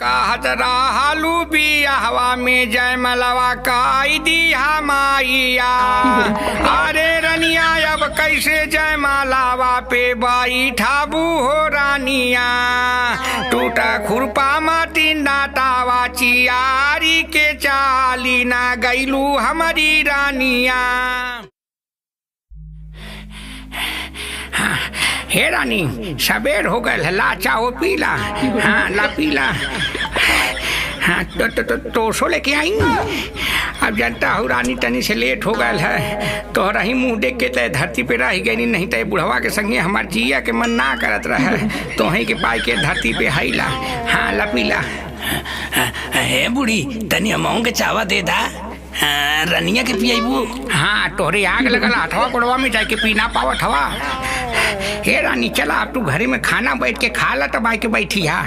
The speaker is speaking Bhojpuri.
कहत रहलू बिया हवा में जय मलवा काई दिया माइया। अरे रनिया अब कैसे जय मालावा पे बाई ठाबू हो रानिया। टूटा खुरपा माती नातावा चियारी के चाली ना गईलू हमारी रानिया। हे रानी सबेर हो गए ला चाहो पीला। हाँ ला पीला। हाँ तो सो लेके आई। अब जानता हूँ रानी तनी से लेट हो गए है तो रही मुँह देख के तय धरती पे रह गई नहीं तो बुढ़वा के संगे हमार जिया के मन ना करत रहे तो वहीं के पाई के धरती पे हैला। हाँ ला पीला। हे बूढ़ी तनी अमाऊ के चावा दे दा। रनिया के पियाबू। हाँ तोहरे आग लगल हथवा कोड़वा में जाके पी ना पावत हवा। हे रानी चला अब तू घरे में खाना बैठ के खा ला तब आके बैठी हा।